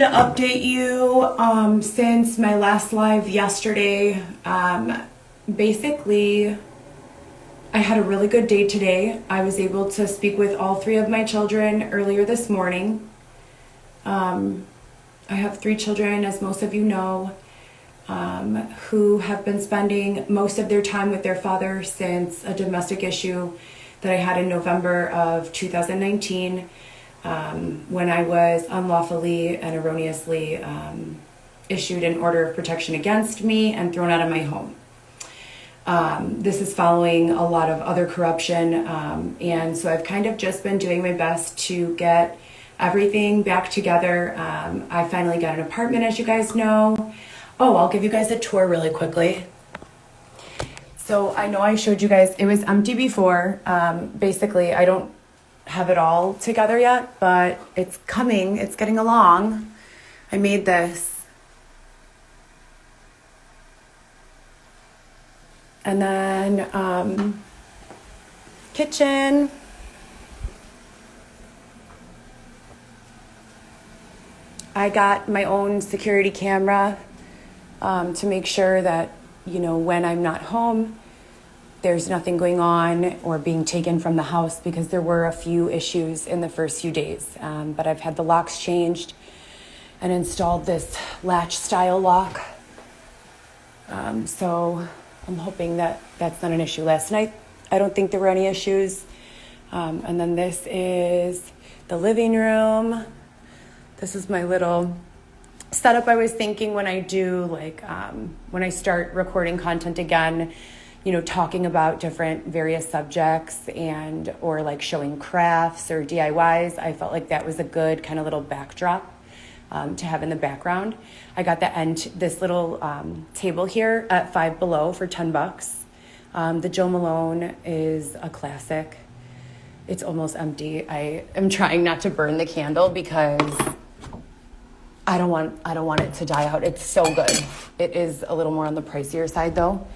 To update you since my last live yesterday. Basically, I had a really good day today. I was able to speak with all three of my children earlier this morning. I have three children, as most of you know, who have been spending most of their time with their father since a domestic issue that I had in November of 2019. When I was unlawfully and erroneously issued an order of protection against me and thrown out of my home. This is following a lot of other corruption, and so I've kind of just been doing my best to get everything back together. I finally got an apartment, as you guys know. Oh, I'll give you guys a tour really quickly. So I know I showed you guys, it was empty before. Basically, I don't have it all together yet, but it's coming, it's getting along. I made this. And then kitchen. I got my own security camera to make sure that, you know, when I'm not home, there's nothing going on or being taken from the house, because there were a few issues in the first few days. But I've had the locks changed and installed this latch style lock. So I'm hoping that that's not an issue. Last night, I don't think there were any issues. And then this is the living room. This is my little setup. I was thinking when I do, like, when I start recording content again, you know, talking about different various subjects and or like showing crafts or DIYs, I felt like that was a good kind of little backdrop to have in the background. I got this little table here at Five Below for $10. The Joe Malone is a classic. It's almost empty. I am trying not to burn the candle because I don't want it to die out. It's so good. It is a little more on the pricier side though.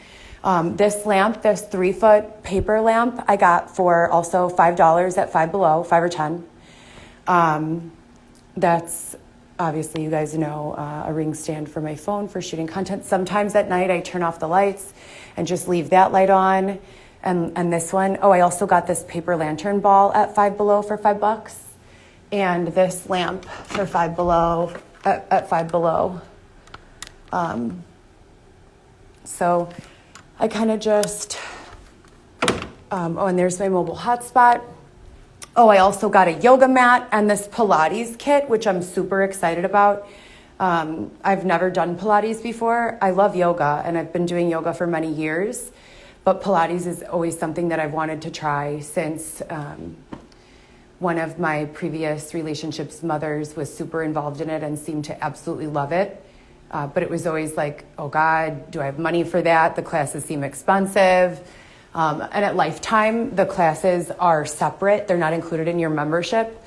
This lamp, this 3-foot paper lamp, I got for also $5 at Five Below, 5 or 10. That's obviously, you guys know, a ring stand for my phone for shooting content. Sometimes at night I turn off the lights and just leave that light on. And this one, I also got this paper lantern ball at Five Below for $5. And this lamp for Five Below, at Five Below. So I kind of just, and there's my mobile hotspot. I also got a yoga mat and this Pilates kit, which I'm super excited about. I've never done Pilates before. I love yoga and I've been doing yoga for many years, but Pilates is always something that I've wanted to try since one of my previous relationships' mothers was super involved in it and seemed to absolutely love it. But it was always like, oh God, do I have money for that? The classes seem expensive. And at Lifetime, the classes are separate. They're not included in your membership.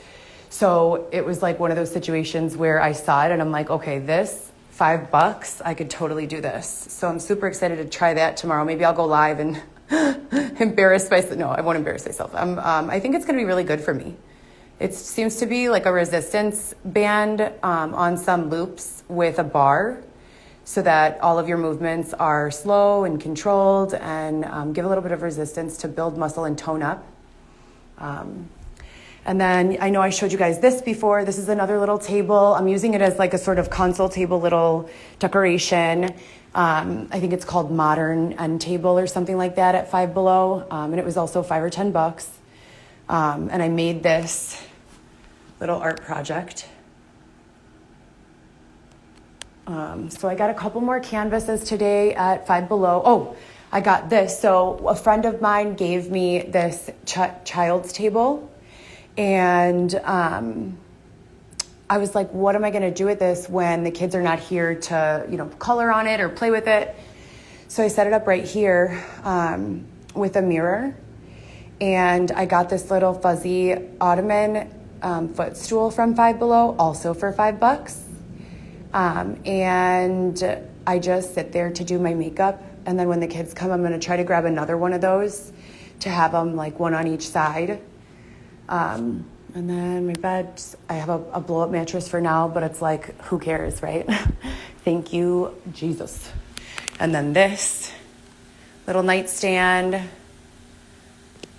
So it was like one of those situations where I saw it and I'm like, okay, this $5, I could totally do this. So I'm super excited to try that tomorrow. Maybe I'll go live and embarrass myself. No, I won't embarrass myself. I think it's going to be really good for me. It seems to be like a resistance band on some loops with a bar so that all of your movements are slow and controlled and give a little bit of resistance to build muscle and tone up. And then I know I showed you guys this before. This is another little table. I'm using it as like a sort of console table little decoration. I think it's called Modern End Table or something like that at Five Below. And it was also $5 or $10. And I made this little art project. So I got a couple more canvases today at Five Below. I got this. So a friend of mine gave me this child's table. And I was like, what am I going to do with this when the kids are not here to, you know, color on it or play with it? So I set it up right here with a mirror. And I got this little fuzzy ottoman footstool from Five Below, also for $5. And I just sit there to do my makeup. And then when the kids come, I'm going to try to grab another one of those to have them like one on each side. And then my bed, I have a blow-up mattress for now, but it's like, who cares, right? Thank you, Jesus. And then this little nightstand.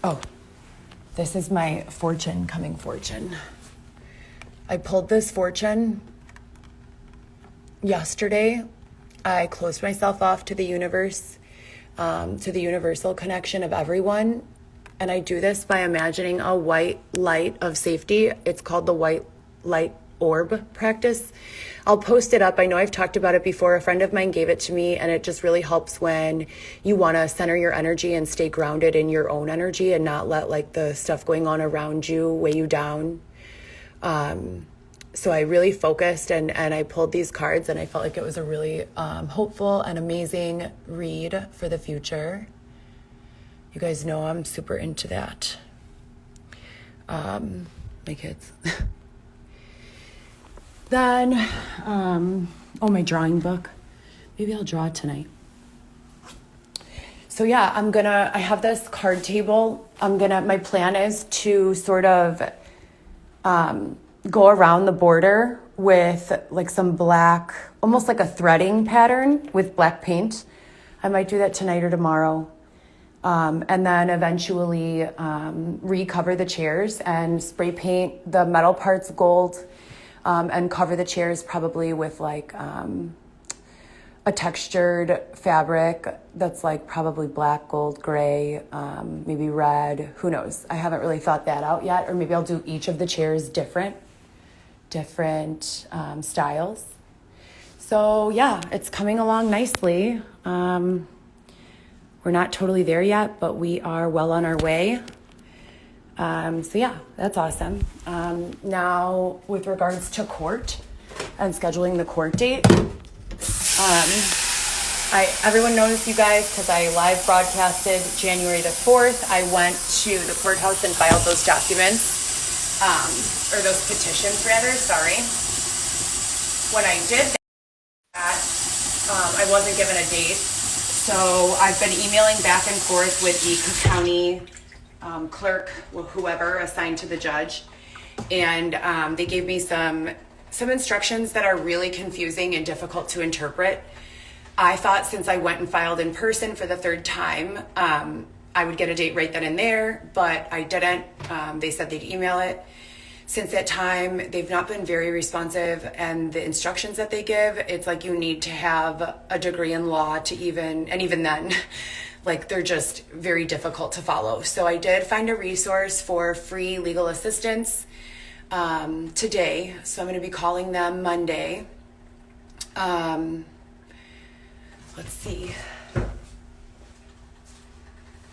Oh, this is my fortune fortune. I pulled this fortune yesterday. I closed myself off to the universe, to the universal connection of everyone. And I do this by imagining a white light of safety. It's called the white light orb practice. I'll post it up. I know I've talked about it before. A friend of mine gave it to me, and it just really helps when you want to center your energy and stay grounded in your own energy and not let like the stuff going on around you weigh you down. So I really focused and I pulled these cards, and I felt like it was a really hopeful and amazing read for the future. You guys know I'm super into that. My kids. Then, my drawing book. Maybe I'll draw tonight. So yeah, I have this card table. My plan is to sort of go around the border with like some black, almost like a threading pattern with black paint. I might do that tonight or tomorrow. And then eventually recover the chairs and spray paint the metal parts gold, and cover the chairs probably with like a textured fabric that's like probably black, gold, gray, maybe red, who knows? I haven't really thought that out yet. Or maybe I'll do each of the chairs different styles. So yeah, it's coming along nicely. We're not totally there yet, but we are well on our way. So yeah, that's awesome. Now with regards to court and scheduling the court date, everyone knows you guys because I live broadcasted January the 4th. I went to the courthouse and filed those documents, or those petitions rather, sorry. When I did that, I wasn't given a date. So I've been emailing back and forth with the Cook County clerk, whoever assigned to the judge, and they gave me some instructions that are really confusing and difficult to interpret. I thought since I went and filed in person for the third time, I would get a date right then and there, but I didn't. They said they'd email it. Since that time, they've not been very responsive, and the instructions that they give, it's like you need to have a degree in law to even then, like they're just very difficult to follow. So I did find a resource for free legal assistance today. So I'm going to be calling them Monday. Let's see.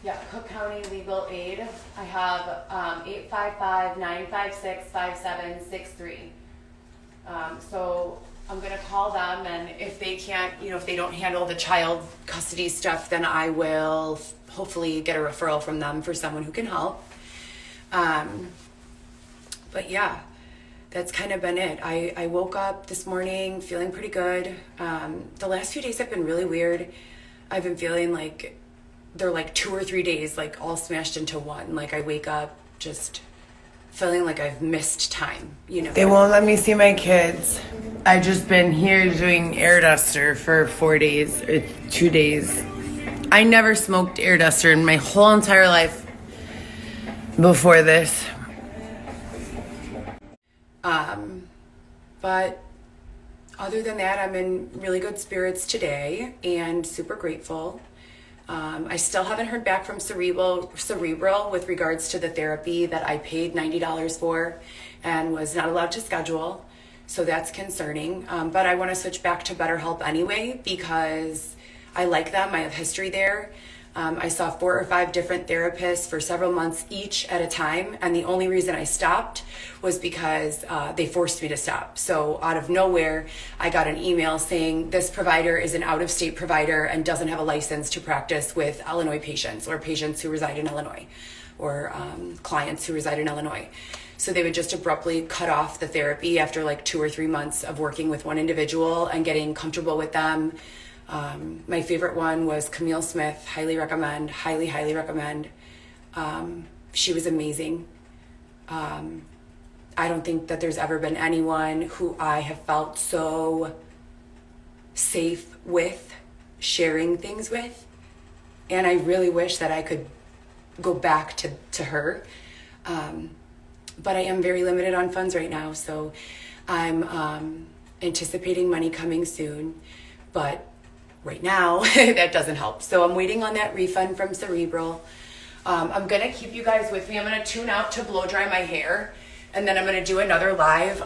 Yeah, Cook County Legal Aid. I have 855-956-5763. So I'm going to call them, and if they can't, if they don't handle the child custody stuff, then I will hopefully get a referral from them for someone who can help. But yeah, that's kind of been it. I woke up this morning feeling pretty good. The last few days have been really weird. I've been feeling like they're like 2 or 3 days, like all smashed into one. Like I wake up just feeling like I've missed time, They won't let me see my kids. I've just been here doing air duster for 4 days, or 2 days. I never smoked air duster in my whole entire life before this. But other than that, I'm in really good spirits today and super grateful. I still haven't heard back from Cerebral with regards to the therapy that I paid $90 for and was not allowed to schedule. So that's concerning. But I want to switch back to BetterHelp anyway because I like them. I have history there. I saw 4 or 5 different therapists for several months each at a time. And the only reason I stopped was because they forced me to stop. So out of nowhere, I got an email saying this provider is an out-of-state provider and doesn't have a license to practice with Illinois patients or patients who reside in Illinois or clients who reside in Illinois. So they would just abruptly cut off the therapy after like 2 or 3 months of working with one individual and getting comfortable with them. My favorite one was Camille Smith. Highly recommend, highly recommend. She was amazing. I don't think that there's ever been anyone who I have felt so safe with sharing things with. And I really wish that I could go back to her. But I am very limited on funds right now. So I'm anticipating money coming soon. But right now, that doesn't help. So I'm waiting on that refund from Cerebral. I'm going to keep you guys with me. I'm going to tune out to blow dry my hair. And then I'm going to do another live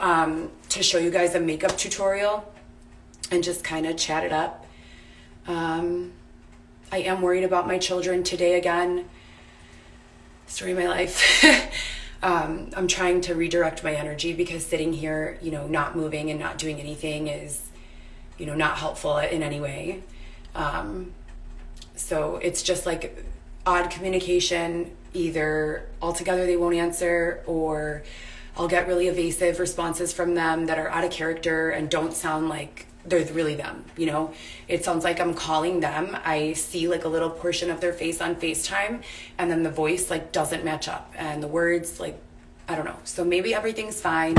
to show you guys a makeup tutorial and just kind of chat it up. I am worried about my children today again. Story of my life. I'm trying to redirect my energy because sitting here, not moving and not doing anything is, not helpful in any way. So it's just like odd communication. Either altogether they won't answer, or I'll get really evasive responses from them that are out of character and don't sound like they're really them. It sounds like I'm calling them. I see like a little portion of their face on FaceTime, and then the voice like doesn't match up, and the words like, I don't know. So maybe everything's fine,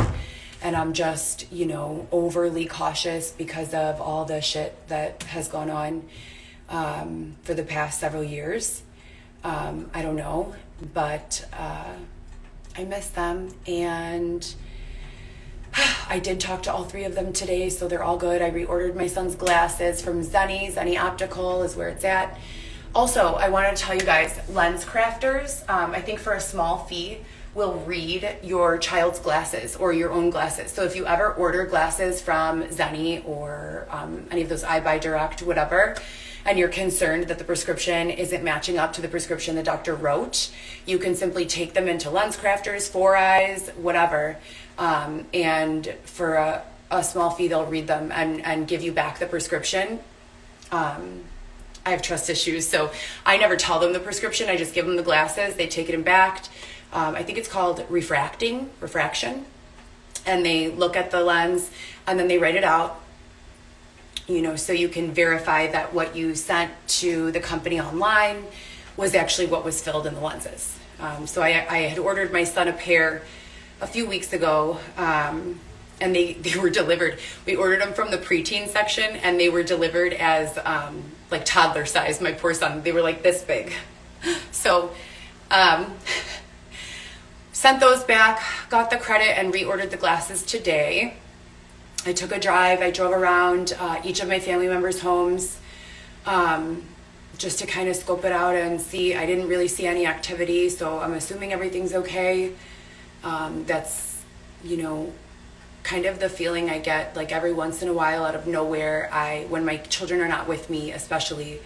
and I'm just, overly cautious because of all the shit that has gone on for the past several years. I don't know, but I miss them, and I did talk to all three of them today, so they're all good. I reordered my son's glasses from Zenny. Zenny Optical is where it's at. Also, I want to tell you guys, Lens Crafters, I think for a small fee, will read your child's glasses or your own glasses. So if you ever order glasses from Zenny or any of those iBuy Direct, whatever, and you're concerned that the prescription isn't matching up to the prescription the doctor wrote, you can simply take them into Lens Crafters, Four Eyes, whatever, and for a small fee, they'll read them and give you back the prescription. I have trust issues, so I never tell them the prescription. I just give them the glasses. They take it back. I think it's called refraction, and they look at the lens and then they write it out. So you can verify that what you sent to the company online was actually what was filled in the lenses. So I had ordered my son a pair a few weeks ago, and they were delivered. We ordered them from the preteen section, and they were delivered as like toddler size. My poor son, they were like this big. So sent those back, got the credit, and reordered the glasses today. I took a drive. I drove around each of my family members' homes just to kind of scope it out and see. I didn't really see any activity, so I'm assuming everything's okay. That's, kind of the feeling I get like every once in a while out of nowhere. When my children are not with me, especially,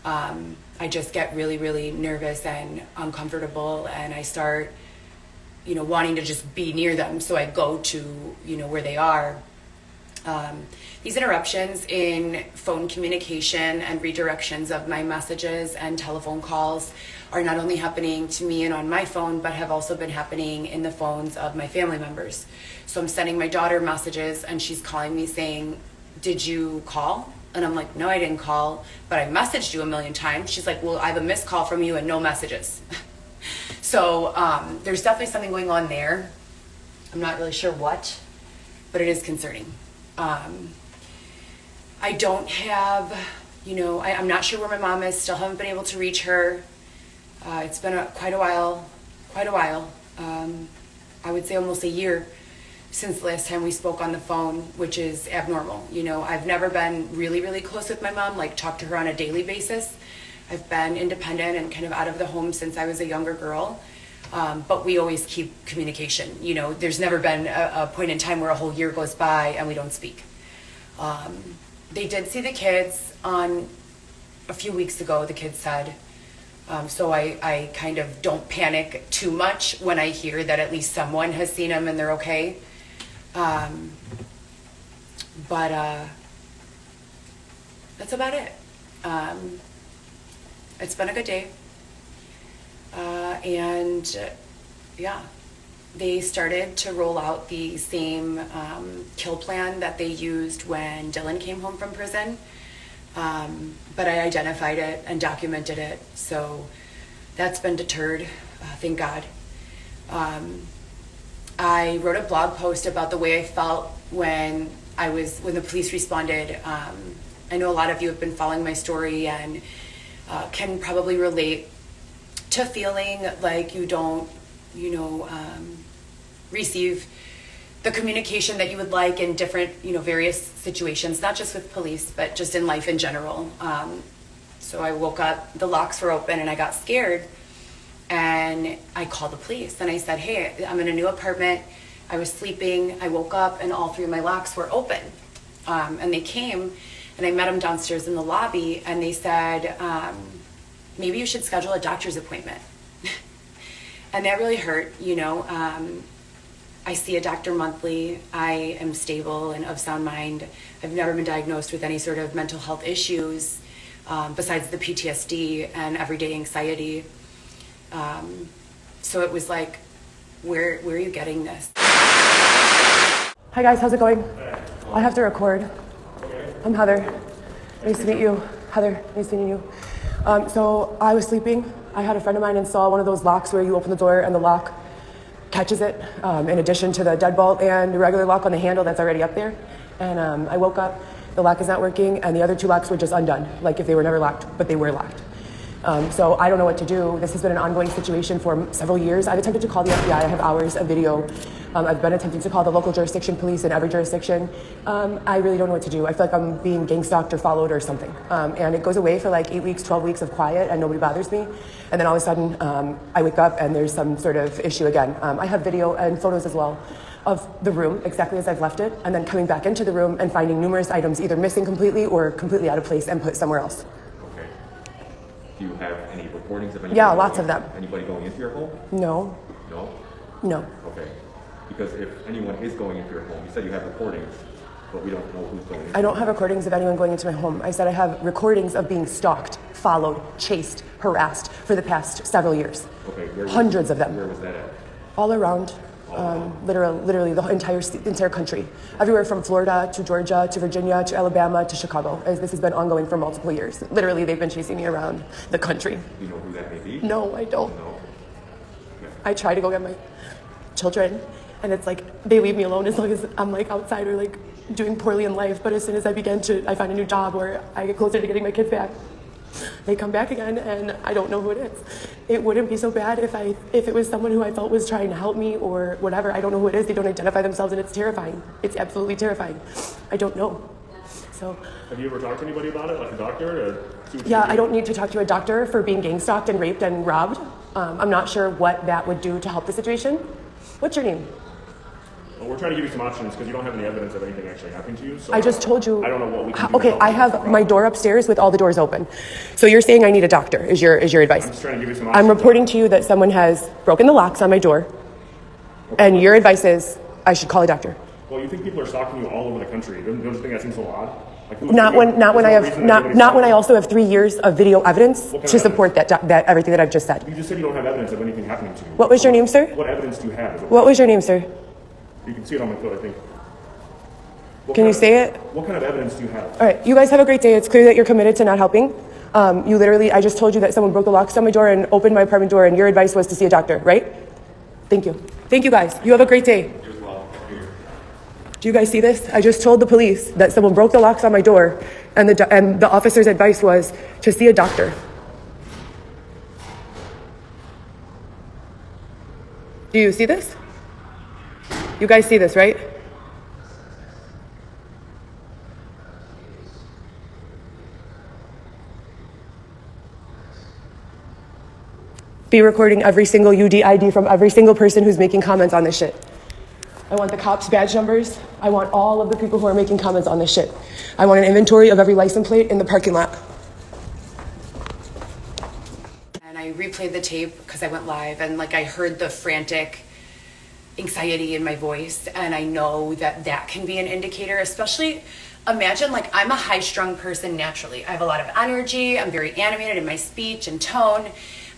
I just get really, really nervous and uncomfortable, and I start, wanting to just be near them. So I go to, where they are. These interruptions in phone communication and redirections of my messages and telephone calls are not only happening to me and on my phone, but have also been happening in the phones of my family members. So I'm sending my daughter messages, and she's calling me saying, "Did you call?" And I'm like, "No, I didn't call, but I messaged you a million times." She's like, "Well, I have a missed call from you and no messages." So there's definitely something going on there. I'm not really sure what, but it is concerning. I don't have, I'm not sure where my mom is. Still haven't been able to reach her. It's been quite a while. I would say almost a year since the last time we spoke on the phone, which is abnormal. I've never been really, really close with my mom, like talk to her on a daily basis. I've been independent and kind of out of the home since I was a younger girl. But we always keep communication. There's never been a point in time where a whole year goes by and we don't speak. They did see the kids on a few weeks ago, the kids said. So I kind of don't panic too much when I hear that at least someone has seen them and they're okay. But that's about it. It's been a good day. And yeah, they started to roll out the same kill plan that they used when Dylan came home from prison. But I identified it and documented it, so that's been deterred, thank God. I wrote a blog post about the way I felt when the police responded. I know a lot of you have been following my story and can probably relate to feeling like you don't, receive the communication that you would like in different, various situations, not just with police, but just in life in general. So I woke up, the locks were open, and I got scared. And I called the police and I said, hey, I'm in a new apartment. I was sleeping. I woke up and all 3 of my locks were open. And they came and I met them downstairs in the lobby and they said, maybe you should schedule a doctor's appointment. And that really hurt, I see a doctor monthly. I am stable and of sound mind. I've never been diagnosed with any sort of mental health issues besides the PTSD and everyday anxiety. So it was like, where are you getting this? Hi guys, how's it going? I have to record. I'm Heather. Nice to meet you. Heather, nice meeting you. So I was sleeping. I had a friend of mine install one of those locks where you open the door and the lock catches it, in addition to the deadbolt and the regular lock on the handle that's already up there. And I woke up, the lock is not working, and the other 2 locks were just undone, like if they were never locked, but they were locked. So I don't know what to do. This has been an ongoing situation for several years. I've attempted to call the FBI. I have hours of video. I've been attempting to call the local jurisdiction police in every jurisdiction. I really don't know what to do. I feel like I'm being gang stalked or followed or something. And it goes away for like 8 weeks, 12 weeks of quiet and nobody bothers me. And then all of a sudden I wake up and there's some sort of issue again. I have video and photos as well of the room exactly as I've left it, and then coming back into the room and finding numerous items either missing completely or completely out of place and put somewhere else. Do you have any recordings of anybody? Yeah, lots of them. Anybody going into your home? No. No? No. Okay. Because if anyone is going into your home, you said you have recordings, but we don't know who's going into I don't have recordings of anyone going into my home. I said I have recordings of being stalked, followed, chased, harassed for the past several years. Okay. Hundreds of them. Where was that at? All around. Literally the entire country. Everywhere from Florida to Georgia to Virginia to Alabama to Chicago. As this has been ongoing for multiple years. Literally, they've been chasing me around the country. Do you know who that may be? No, I don't. No. Okay. I try to go get my children, and it's like they leave me alone as long as I'm like outside or like doing poorly in life. But as soon as I find a new job or I get closer to getting my kids back, they come back again, and I don't know who it is. It wouldn't be so bad if it was someone who I felt was trying to help me or whatever. I don't know who it is. They don't identify themselves, and it's terrifying. It's absolutely terrifying. I don't know. So. Have you ever talked to anybody about it, like a doctor? Yeah, I don't need to talk to a doctor for being gang stalked and raped and robbed. I'm not sure what that would do to help the situation. What's your name? Well, we're trying to give you some options because you don't have any evidence of anything actually happening to you. So I just told you. I don't know what we can do. Okay, I have my door upstairs with all the doors open. So you're saying I need a doctor, is your advice? I'm just trying to give you some options. I'm reporting to you that someone has broken the locks on my door, and your advice is I should call a doctor. Well, you think people are stalking you all over the country. Don't you think that seems so odd? Like, Not when I also have 3 years of video evidence to support that everything that I've just said. You just said you don't have evidence of anything happening to you. What was your name, sir? What evidence do you have? What was your name, sir? You can see it on my foot, I think. Can you say it? What kind of evidence do you have? All right, you guys have a great day. It's clear that you're committed to not helping. I just told you that someone broke the locks on my door and opened my apartment door, and your advice was to see a doctor, right? Thank you. Thank you, guys. You have a great day. Do you guys see this? I just told the police that someone broke the locks on my door, and the officer's advice was to see a doctor. Do you see this? You guys see this, right? Be recording every single UDID from every single person who's making comments on this shit. I want the cops' badge numbers. I want all of the people who are making comments on this shit. I want an inventory of every license plate in the parking lot. And I replayed the tape because I went live, and I heard the frantic anxiety in my voice, and I know that can be an indicator. Especially, imagine I'm a high-strung person naturally. I have a lot of energy. I'm very animated in my speech and tone.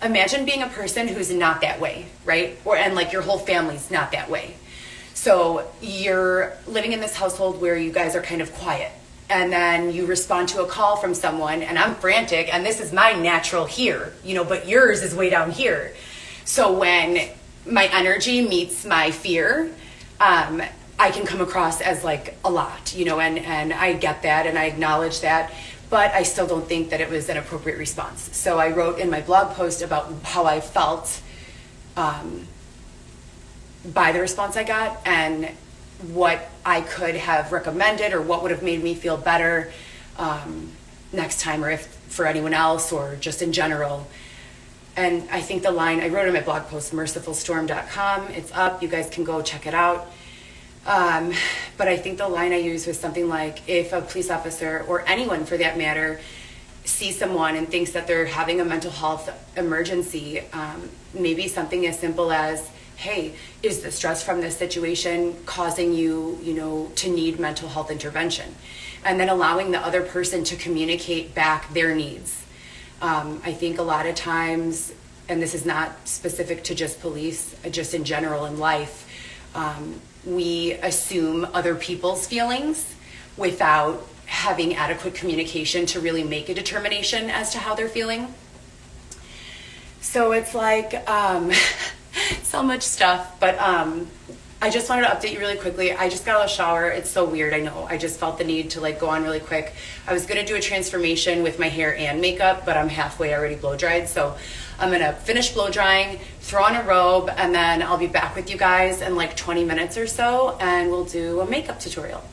Imagine being a person who's not that way, right? And your whole family's not that way. So you're living in this household where you guys are kind of quiet, and then you respond to a call from someone, and I'm frantic, and this is my natural here, but yours is way down here. So when my energy meets my fear, I can come across as like a lot, you know, and I get that and I acknowledge that, but I still don't think that it was an appropriate response. So I wrote in my blog post about how I felt by the response I got and what I could have recommended or what would have made me feel better next time, or if for anyone else or just in general. And I think the line I wrote in my blog post, mercifulstorm.com, it's up, you guys can go check it out. But I think the line I used was something like, if a police officer or anyone for that matter sees someone and thinks that they're having a mental health emergency, maybe something as simple as, hey, is the stress from this situation causing you, you know, to need mental health intervention? And then allowing the other person to communicate back their needs. I think a lot of times, and this is not specific to just police, just in general in life, we assume other people's feelings without having adequate communication to really make a determination as to how they're feeling. So it's like so much stuff, but I just wanted to update you really quickly. I just got out of the shower. It's so weird, I know. I just felt the need to like go on really quick. I was gonna do a transformation with my hair and makeup, but I'm halfway already blow dried. So I'm gonna finish blow drying, throw on a robe, and then I'll be back with you guys in like 20 minutes or so, and we'll do a makeup tutorial.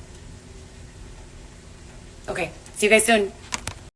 Okay, see you guys soon.